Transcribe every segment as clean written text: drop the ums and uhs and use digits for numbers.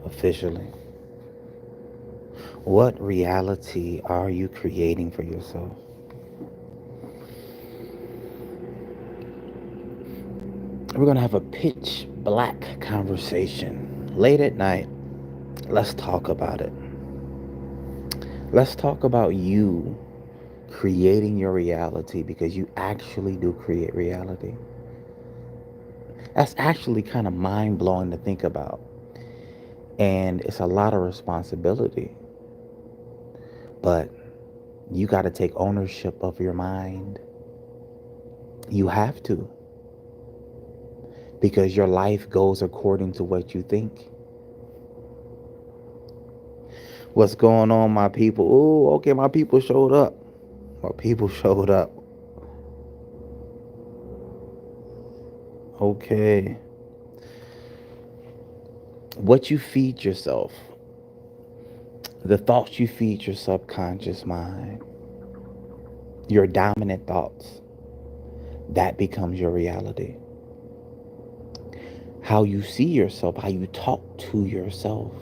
officially. What reality are you creating for yourself? We're going to have a pitch black conversation late at night. Let's talk about it. Let's talk about you creating your reality, because you actually do create reality. That's actually kind of mind blowing to think about. And it's a lot of responsibility. But you got to take ownership of your mind. You have to. Because your life goes according to what you think. What's going on, my people? Oh, okay, my people showed up. My people showed up. Okay. What you feed yourself, the thoughts you feed your subconscious mind, your dominant thoughts, that becomes your reality. How you see yourself, how you talk to yourself,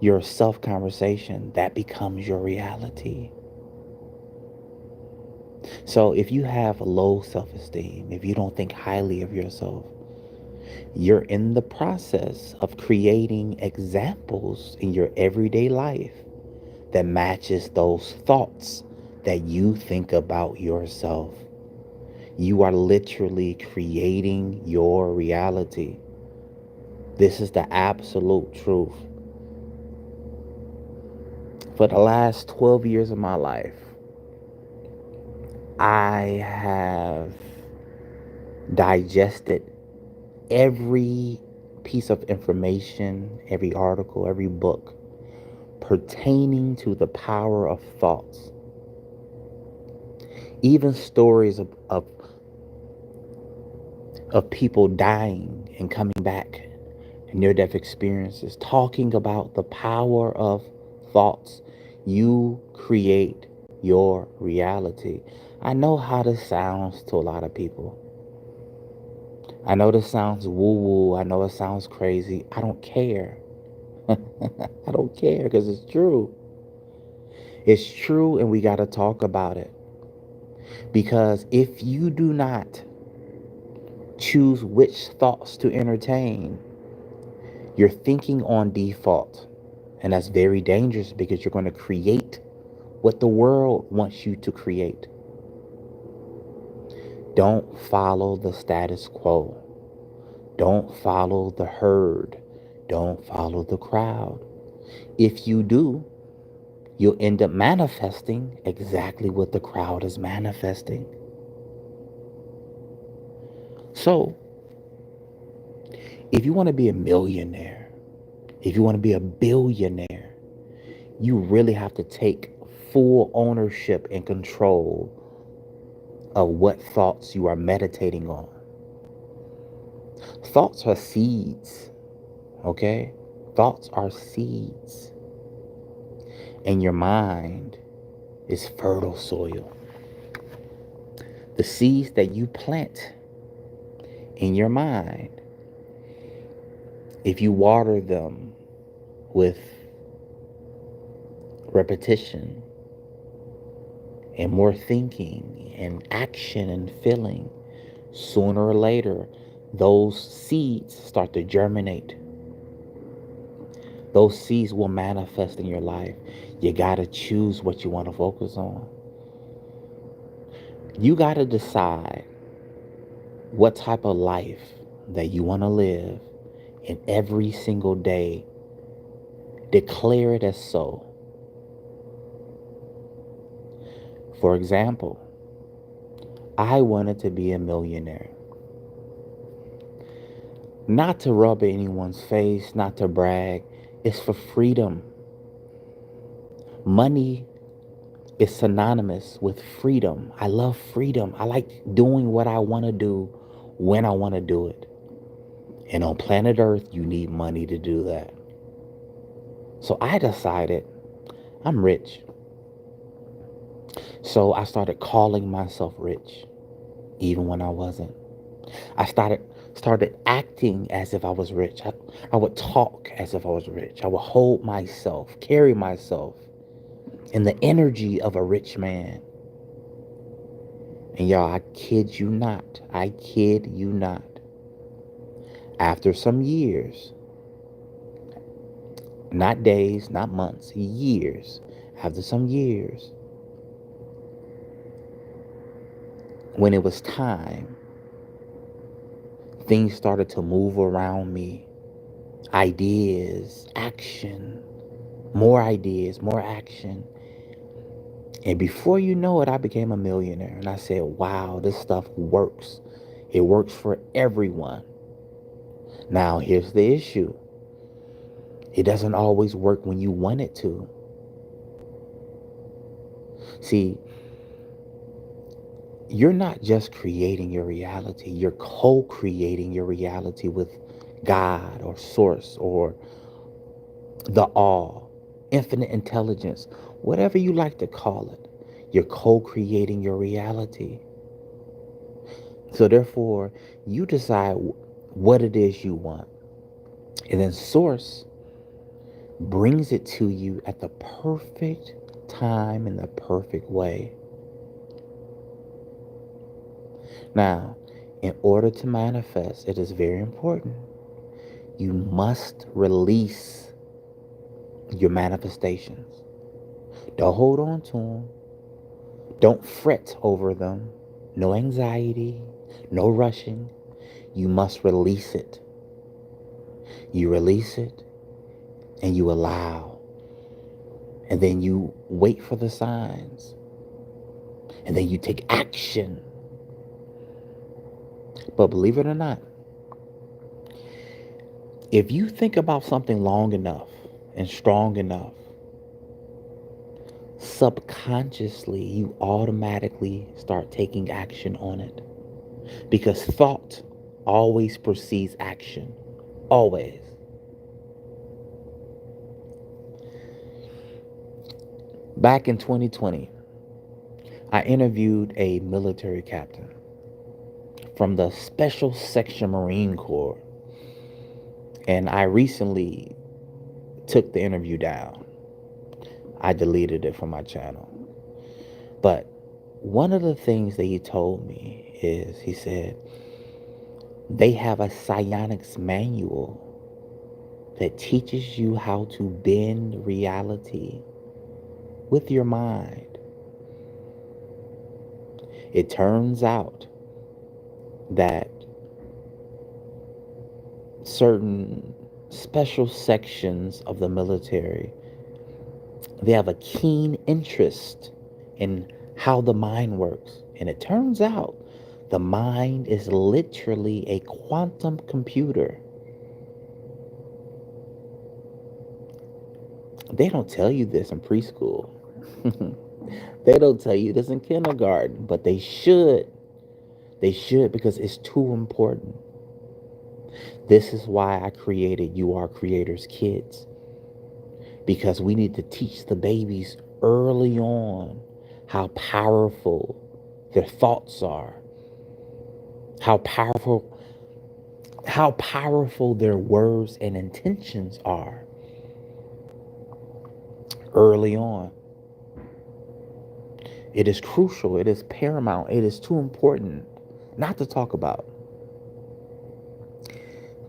your self conversation, that becomes your reality. So if you have low self esteem, if you don't think highly of yourself, you're in the process of creating examples in your everyday life that matches those thoughts that you think about yourself. You are literally creating your reality. This is the absolute truth. For the last 12 years of my life, I have digested every piece of information, every article, every book pertaining to the power of thoughts. Even stories of people dying and coming back, near-death experiences, talking about the power of thoughts. You create your reality. I know how this sounds to a lot of people. I know this sounds woo-woo. I know it sounds crazy. I don't care. I don't care, because it's true. It's true, and we got to talk about it. Because if you do not choose which thoughts to entertain, you're thinking on default. And that's very dangerous, because you're going to create what the world wants you to create. Don't follow the status quo. Don't follow the herd. Don't follow the crowd. If you do, you'll end up manifesting exactly what the crowd is manifesting. So, if you want to be a millionaire, if you want to be a billionaire, you really have to take full ownership and control of what thoughts you are meditating on. Thoughts are seeds, okay? Thoughts are seeds. And your mind is fertile soil. The seeds that you plant in your mind, if you water them with repetition and more thinking and action and feeling, sooner or later, those seeds start to germinate. Those seeds will manifest in your life. You got to choose what you want to focus on. You got to decide what type of life that you want to live, and every single day declare it as so. For example, I wanted to be a millionaire. Not to rub anyone's face, not to brag. It's for freedom. Money is synonymous with freedom. I love freedom. I like doing what I want to do when I want to do it. And on planet Earth, you need money to do that. So I decided I'm rich. So I started calling myself rich, even when I wasn't. I started started acting as if I was rich. I would talk as if I was rich. I would hold myself, carry myself in the energy of a rich man. And y'all, I kid you not. I kid you not. After some years, not days, not months, years, after some years, when it was time, things started to move around me. Ideas, action, more ideas, more action. And before you know it, I became a millionaire. And I said, wow, this stuff works. It works for everyone. Now, here's the issue. It doesn't always work when you want it to. See, you're not just creating your reality, you're co-creating your reality with God or source or the all, infinite intelligence, whatever you like to call it. You're co-creating your reality. So therefore, you decide what it is you want. And then source brings it to you at the perfect time in the perfect way. Now, in order to manifest, it is very important. You must release your manifestations. Don't hold on to them. Don't fret over them. No anxiety, no rushing. You must release it. You release it and you allow. And then you wait for the signs. And then you take action. But believe it or not, if you think about something long enough and strong enough, subconsciously you automatically start taking action on it. Because thought always precedes action. Always. Back in 2020, I interviewed a military captain from the Special Section Marine Corps. And I recently took the interview down. I deleted it from my channel. But one of the things that he told me is, he said, they have a psionics manual that teaches you how to bend reality with your mind. It turns out that certain special sections of the military, they have a keen interest in how the mind works. And it turns out the mind is literally a quantum computer. They don't tell you this in preschool. They don't tell you this in kindergarten, but they should. They should, because it's too important. This is why I created You Are Creators Kids. Because we need to teach the babies early on how powerful their thoughts are. How powerful their words and intentions are. Early on. It is crucial. It is paramount. It is too important not to talk about.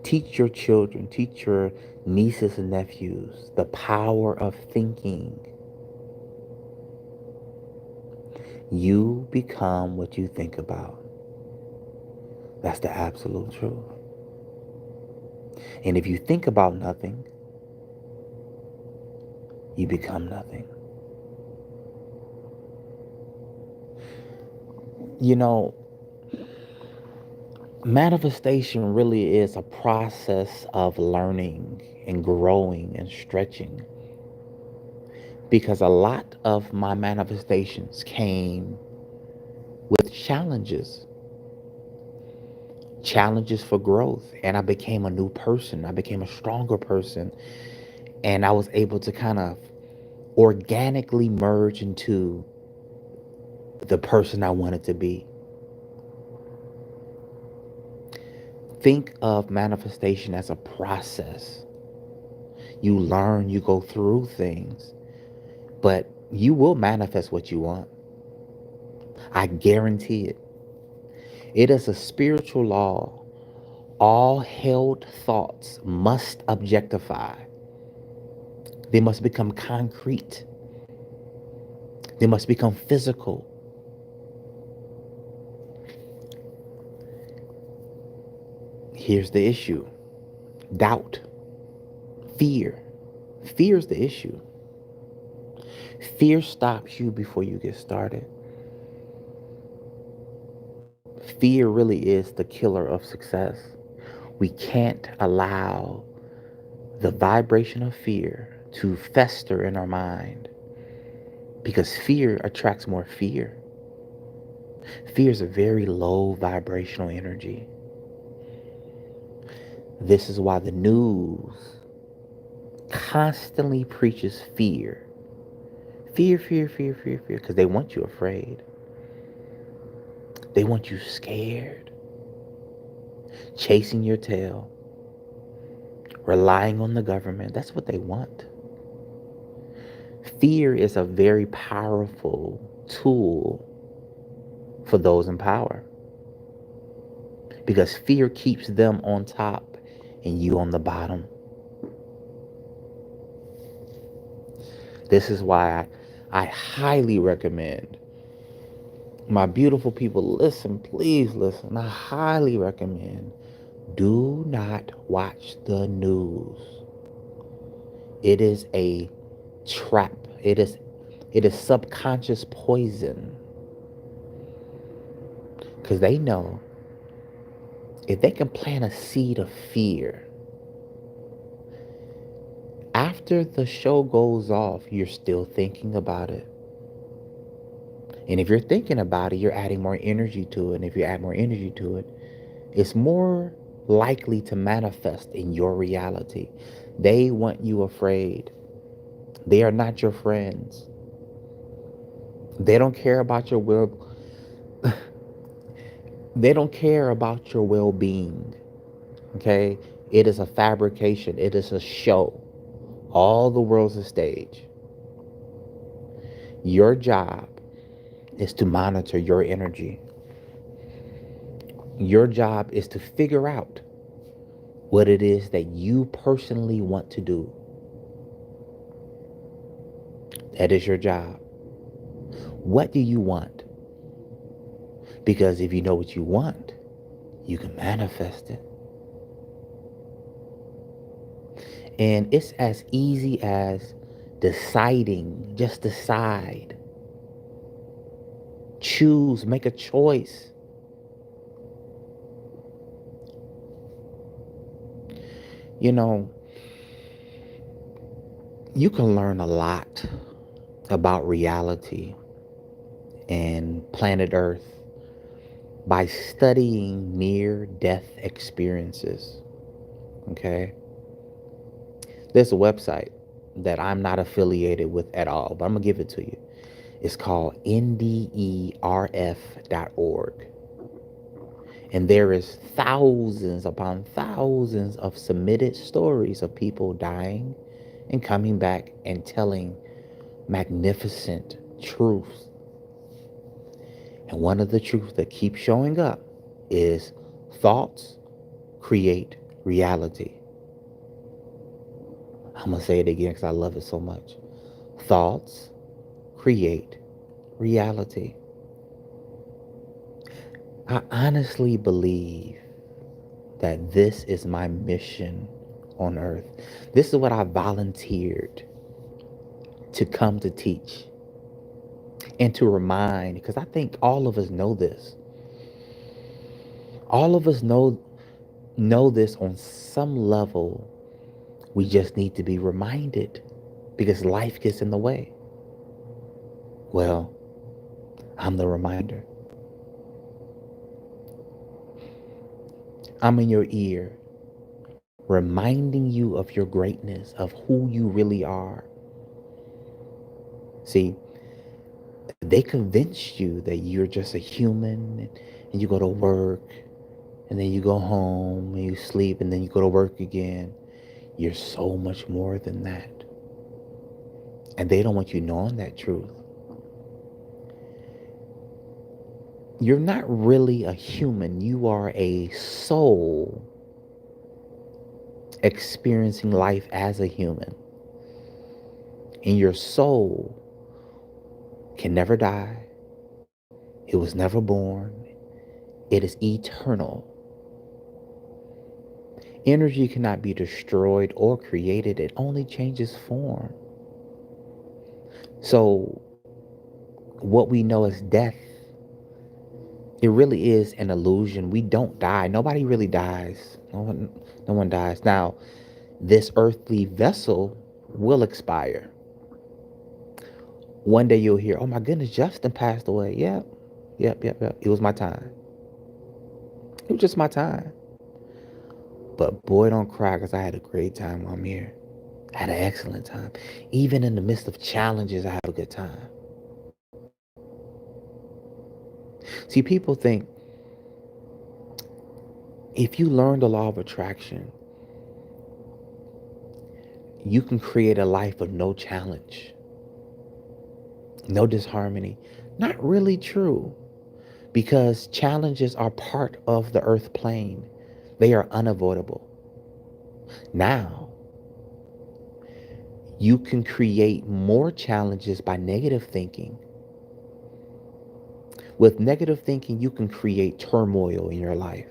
Teach your children, teach your nieces and nephews the power of thinking. You become what you think about. That's the absolute truth. And if you think about nothing, you become nothing. You know, manifestation really is a process of learning and growing and stretching. Because a lot of my manifestations came with challenges for growth. And I became a new person. I became a stronger person. And I was able to kind of organically merge into the person I wanted to be. Think of manifestation as a process. You learn, you go through things, but you will manifest what you want. I guarantee it. It is a spiritual law. All held thoughts must objectify. They must become concrete. They must become physical. Here's the issue: doubt, fear. Fear is the issue. Fear stops you before you get started. Fear really is the killer of success. We can't allow the vibration of fear to fester in our mind, because fear attracts more fear. Fear is a very low vibrational energy. This is why the news constantly preaches fear. Fear, fear, fear, fear, fear, because they want you afraid. They want you scared, chasing your tail, relying on the government. That's what they want. Fear is a very powerful tool for those in power, because fear keeps them on top and you on the bottom. This is why I highly recommend my beautiful people, listen, please listen. I highly recommend, do not watch the news. It is a trap. It is subconscious poison. Because they know if they can plant a seed of fear, after the show goes off, you're still thinking about it. And if you're thinking about it, you're adding more energy to it. And if you add more energy to it, it's more likely to manifest in your reality. They want you afraid. They are not your friends. They don't care about your they don't care about your well-being. Okay? It is a fabrication. It is a show. All the world's a stage. Your job is to monitor your energy. Your job is to figure out what it is that you personally want to do. That is your job. What do you want? Because if you know what you want, you can manifest it. And it's as easy as deciding. Just decide. Choose, make a choice. You know, you can learn a lot about reality and planet Earth by studying near-death experiences. Okay? There's a website that I'm not affiliated with at all, but I'm going to give it to you. It's called nderf.org. And there is thousands upon thousands of submitted stories of people dying and coming back and telling magnificent truths. And one of the truths that keeps showing up is thoughts create reality. I'm going to say it again because I love it so much. Thoughts create reality. I honestly believe that this is my mission on earth. This is what I volunteered to come to teach and to remind, because I think all of us know this. All of us know this on some level. We just need to be reminded because life gets in the way. Well, I'm the reminder. I'm in your ear, reminding you of your greatness, of who you really are. See, they convince you that you're just a human and you go to work and then you go home and you sleep and then you go to work again. You're so much more than that. And they don't want you knowing that truth. You're not really a human. You are a soul experiencing life as a human. And your soul can never die. It was never born. It is eternal. Energy cannot be destroyed or created. It only changes form. So what we know as death, it really is an illusion. We don't die. Nobody really dies. No one dies. Now, this earthly vessel will expire. One day you'll hear, oh my goodness, Justin passed away. Yep. It was my time. It was just my time. But boy, don't cry, because I had a great time while I'm here. I had an excellent time. Even in the midst of challenges, I have a good time. See, people think if you learn the law of attraction, you can create a life of no challenge, no disharmony. Not really true, because challenges are part of the earth plane. They are unavoidable. Now, you can create more challenges by negative thinking. With negative thinking, you can create turmoil in your life.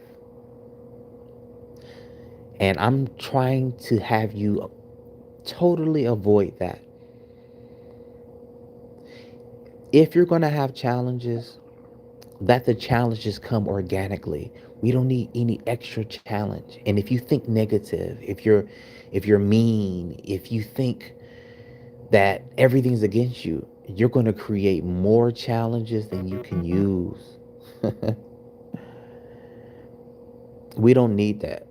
And I'm trying to have you totally avoid that. If you're going to have challenges, let the challenges come organically. We don't need any extra challenge. And if you think negative, if you're mean, if you think that everything's against you, you're going to create more challenges than you can use. We don't need that.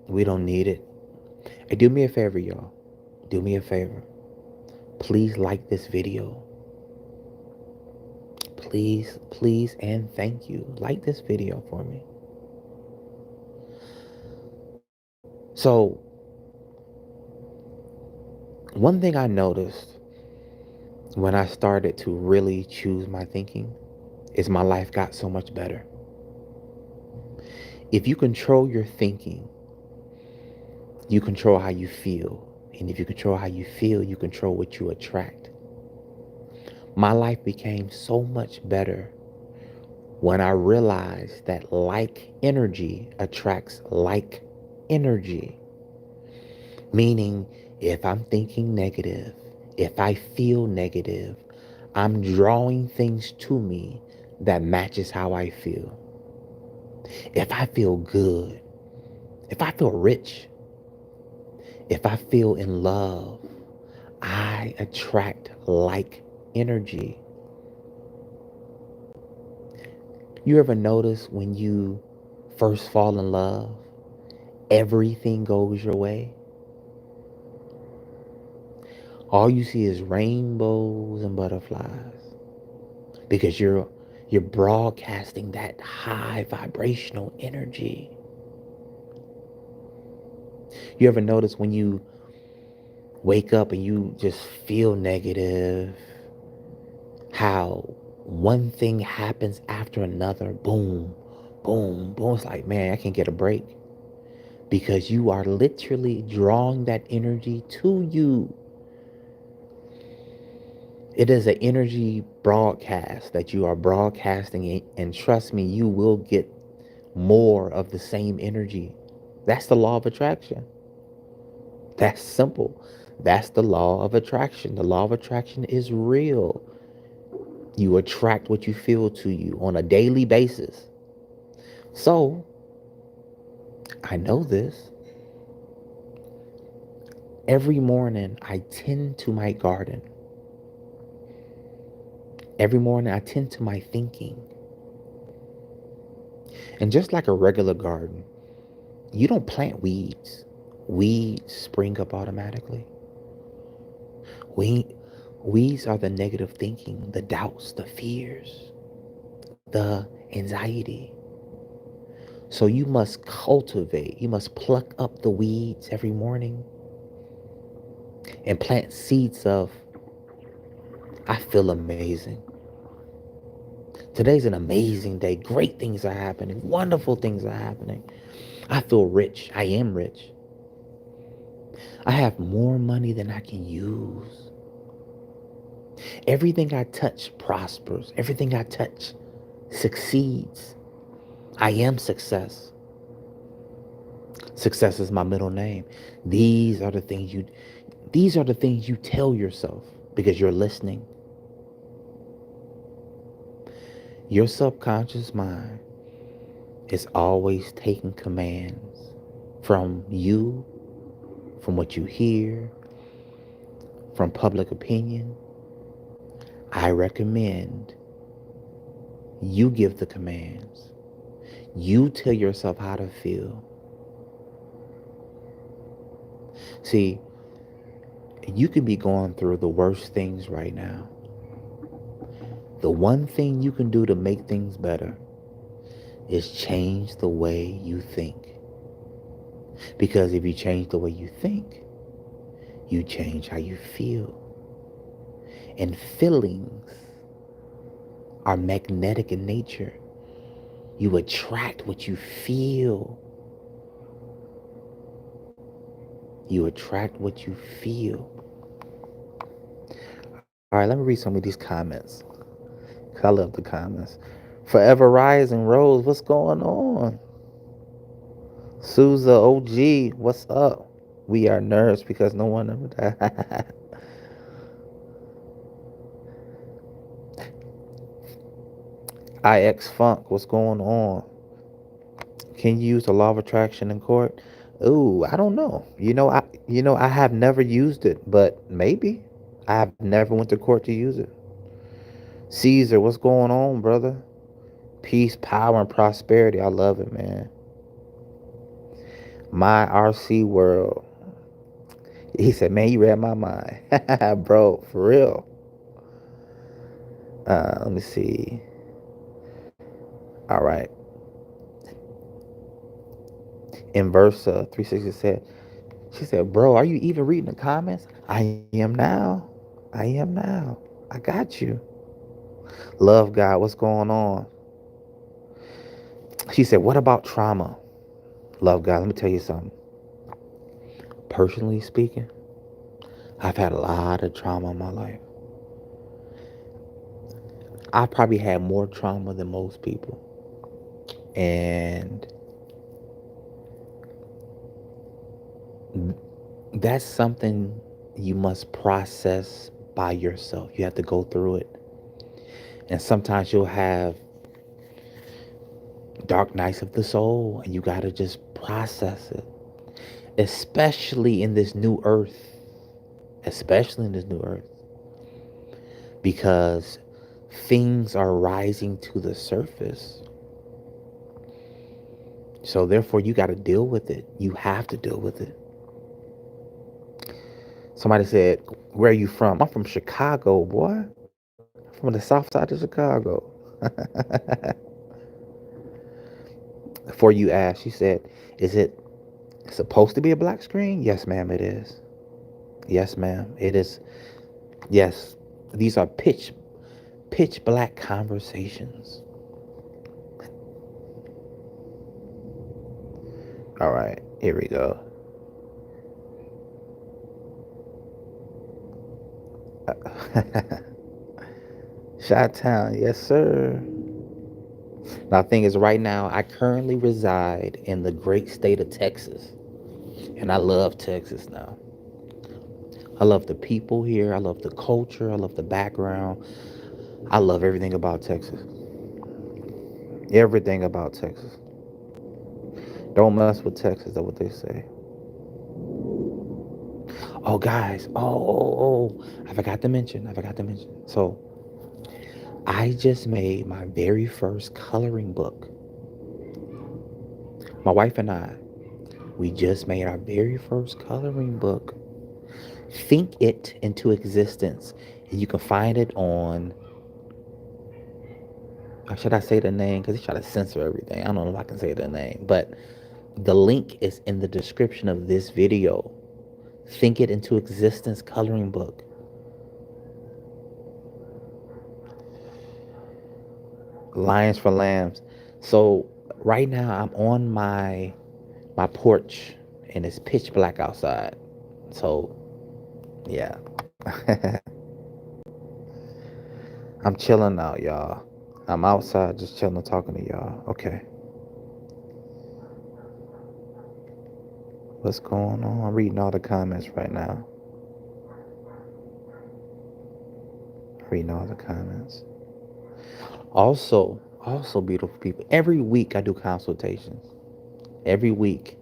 We don't need it. Hey, do me a favor, y'all. Do me a favor. Please like this video. Please, and thank you. Like this video for me. So, one thing I noticed when I started to really choose my thinking is my life got so much better. If you control your thinking, you control how you feel. And if you control how you feel, you control what you attract. My life became so much better when I realized that like energy attracts like energy. Meaning, if I'm thinking negative, if I feel negative, I'm drawing things to me that matches how I feel. If I feel good, if I feel rich, if I feel in love, I attract like energy. You ever notice when you first fall in love, everything goes your way? All you see is rainbows and butterflies, because you're broadcasting that high vibrational energy. You ever notice when you wake up and you just feel negative, how one thing happens after another, boom, boom, boom. It's like, man, I can't get a break, because you are literally drawing that energy to you. It is an energy broadcast that you are broadcasting, and trust me, you will get more of the same energy. That's the law of attraction. That's simple. That's the law of attraction. The law of attraction is real. You attract what you feel to you on a daily basis. So, I know this. Every morning, I tend to my garden. Every morning, I tend to my thinking. And just like a regular garden, you don't plant weeds. Weeds spring up automatically. Weeds are the negative thinking, the doubts, the fears, the anxiety. So you must cultivate, you must pluck up the weeds every morning and plant seeds of, I feel amazing. Today's an amazing day. Great things are happening. Wonderful things are happening. I feel rich. I am rich. I have more money than I can use. Everything I touch prospers. Everything I touch succeeds. I am success. Success is my middle name. These are the things you these are the things you tell yourself because you're listening. Your subconscious mind is always taking commands from you, from what you hear, from public opinion. I recommend you give the commands. You tell yourself how to feel. See, you could be going through the worst things right now. The one thing you can do to make things better is change the way you think. Because if you change the way you think, you change how you feel. And feelings are magnetic in nature. You attract what you feel. You attract what you feel. All right, let me read some of these comments. I love the comments. Forever Rising Rose, what's going on? Souza OG, what's up? We are nerds because no one ever died. IX Funk, what's going on? Can you use the law of attraction in court? Ooh, I don't know. I have never used it, but maybe. I have never went to court to use it. Caesar, what's going on, brother? Peace, power, and prosperity. I love it, man. My RC world. He said, man, you read my mind. Bro, for real. Let me see. All right. In verse 360 she said, bro, are you even reading the comments? I am now. I am now. I got you. Love God, what's going on? She said, what about trauma? Love God, let me tell you something. Personally speaking, I've had a lot of trauma in my life. I probably had more trauma than most people. And that's something you must process by yourself. You have to go through it. And sometimes you'll have dark nights of the soul, and you got to just process it. Especially in this new earth. Especially in this new earth. Because things are rising to the surface. So therefore, you got to deal with it. You have to deal with it. Somebody said, where are you from? I'm from Chicago, boy. From the south side of Chicago. Before you asked, she said, is it supposed to be a black screen? Yes, ma'am, it is. Yes, ma'am, it is. Yes, these are pitch black conversations. All right, here we go. Chi-Town, yes, sir. Now, the thing is, right now, I currently reside in the great state of Texas. And I love Texas now. I love the people here. I love the culture. I love the background. I love everything about Texas. Everything about Texas. Don't mess with Texas, that's what they say. Oh, guys. Oh. I forgot to mention. So, I just made my very first coloring book. My wife and I, we just made our very first coloring book. Think it into existence. And you can find it on should I say the name? Because he try to censor everything. I don't know if I can say the name, but the link is in the description of this video. Think It Into Existence coloring book. Lions for Lambs. So right now I'm on my porch and it's pitch black outside. So yeah. I'm chilling out, y'all. I'm outside just chilling talking to y'all. Okay. What's going on? I'm reading all the comments right now. Reading all the comments. Also beautiful people. Every week I do consultations. Every week.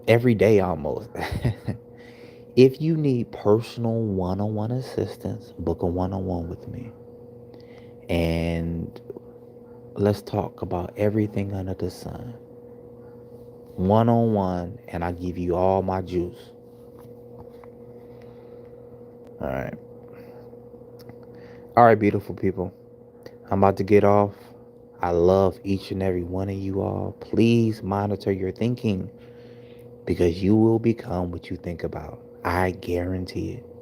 Every day almost. If you need personal one-on-one assistance, book a one-on-one with me. And let's talk about everything under the sun. One-on-one, and I give you all my juice. All right. All right, beautiful people. I'm about to get off. I love each and every one of you all. Please monitor your thinking because you will become what you think about. I guarantee it.